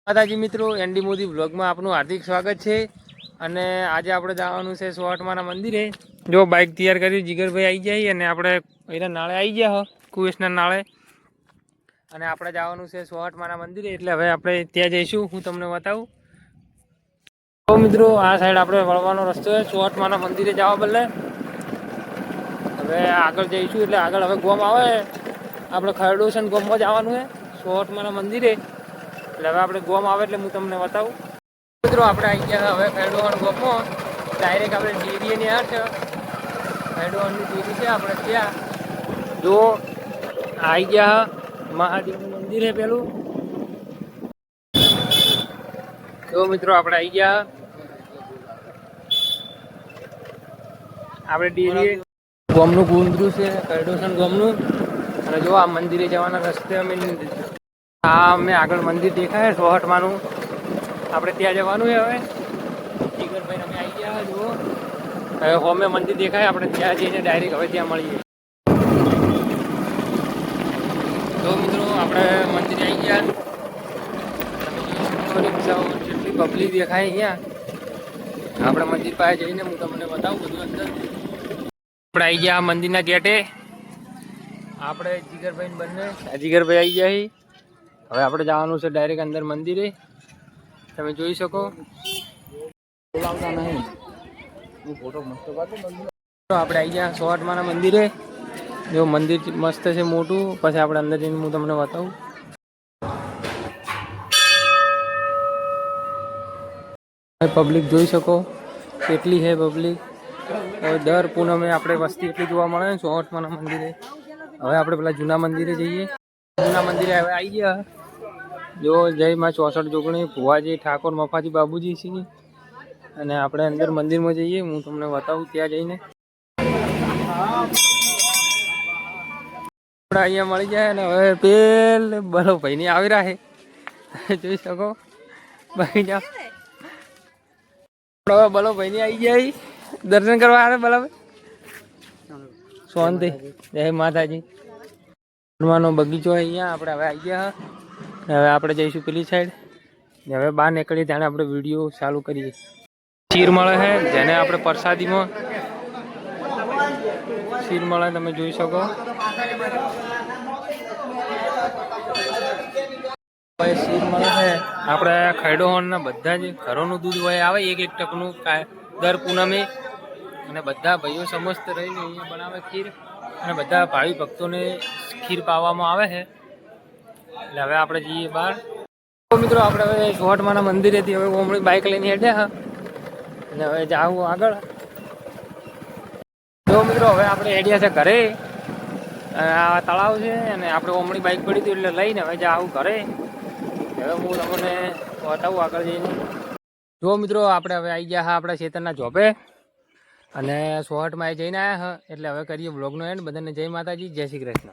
માતાજી મિત્રો, એનડી મોદી વ્લોગમાં આપનું હાર્દિક સ્વાગત છે। અને આજે આપણે જવાનું છે સોહટમાના મંદિરે। જો બાઇક તૈયાર કર્યું, જીગરભાઈ આવી જાય અને આપણે એના નાળે આવી ગયા કુવેસના નાળે। અને આપણે જવાનું છે સોહટમાના મંદિરે, એટલે હવે આપણે ત્યાં જઈશું। હું તમને બતાવું। તો મિત્રો, આ સાઈડ આપણે વળવાનો રસ્તો છે સોહટમાના મંદિરે જવા બદલે। હવે આગળ જઈશું એટલે આગળ હવે ગોમ આવે, આપણે ખરડોસન ગોમમાં જવાનું છે સોહટમાના મંદિરે। એટલે હવે આપણે ગોમ આવે એટલે હું તમને બતાવું। મિત્રો, આપણે આવી ગયા હવે ખરડોહણ ગોમમાં। ડાયરેક્ટ આપણે ડેરીની હાથ ખરડોહણની ડેરી છે આપણે ત્યાં। જો આવી ગયા મહાદેવનું મંદિર છે પેલું। જો મિત્રો, આપણે આવી ગયા આપણે ડેરી ગોમનું ગુંદરું છે ખરડોસન ગોમનું। અને જો આ મંદિરે જવાના રસ્તે અમે અમે આગળ મંદિર દેખાય સોહટમાનું, આપણે ત્યાં જવાનું છે હવે। જીગરભાઈ અમે આવી ગયા જુઓ, હવે હોમે મંદિર દેખાય, આપણે ત્યાં જઈને ડાયરેક્ટ હવે ત્યાં મળીએ। તો મિત્રો, આપણે મંદિરે આવી ગયા, રિક્ષાઓ જેટલી પબ્લિક દેખાય અહીંયા। આપણે મંદિર પાસે જઈને હું તમને બતાવું બધું અંદર। આપણે આવી ગયા મંદિરના ગેટે, આપણે જીગરભાઈ બંને જીગરભાઈ આવી ગયા। હવે આપણે જવાનું છે ડાયરેક્ટ અંદર મંદિરે, તમે જોઈ શકો। આપણે આવી ગયા સોહટમાના મંદિરે। જો મંદિર મસ્ત છે મોટું, પછી આપણે અંદર જઈને હું તમને બતાવું। પબ્લિક જોઈ શકો કેટલી છે પબ્લિક। દર પૂનમે આપણે વસ્તી એટલી જોવા મળે ને સોહટમાના મંદિરે। હવે આપણે પેલા જૂના મંદિરે જઈએ। જૂના મંદિરે હવે આવી ગયા। જો જય માં 64 જોગણી ભુવાજી ઠાકોર મફાજી બાબુજી છે। અને આપણે અંદર મંદિરમાં જઈએ, હું તમને બતાવું ત્યાં જઈને। આપણે અહીંયા મળી જાય ને હવે પેલ બલો ભાઈ ની આવી રહ્યા છે, જોઈ શકો ભાઈ જાઓ। હવે બલો ભાઈ ની આવી જાય દર્શન કરવા આવે બલાભાઈ શાંતિ। જય માતાજી। હનુમાનનો બગીચો અહીંયા આપણે હવે આવી ગયા। હવે આપણે જઈશું પેલી સાઈડ। હવે બહાર નીકળી ત્યારે આપણે વિડીયો ચાલુ કરીએ। ખીર મળે છે, જેને આપણે પ્રસાદીમાં ખીર મળે, તમે જોઈ શકો। ખીર મળે છે, આપણે ખરડોહણના બધા જ ઘરોનું દૂધ હોય આવે 1-1 ટકનું દર પૂનમે। અને બધા ભાઈઓ સમસ્ત રહીને અહીંયા બનાવે ખીર, અને બધા ભાવિ ભક્તોને ખીર પાવામાં આવે છે। એટલે હવે આપણે જઈએ બહાર। તો મિત્રો, આપણે હવે સોહટમાના મંદિરેથી હવે ઓમણી બાઇક લઈને હેડ્યા અને હવે જાવું આગળ। જો મિત્રો, હવે આપણે હેડ્યા છે ઘરે। આ તળાવ છે અને આપણે ઓમણી બાઇક પડી હતી એટલે લઈને હવે જાવું ઘરે। હવે હું તમને બતાવું આગળ જઈને। જો મિત્રો, આપણે હવે આવી ગયા આપણા ખેતરના જોબે અને સોહટમાં જઈને આવ્યા, એટલે હવે કરીએ વ્લોગનો એન્ડ। બધાને જય માતાજી, જય શ્રી કૃષ્ણ।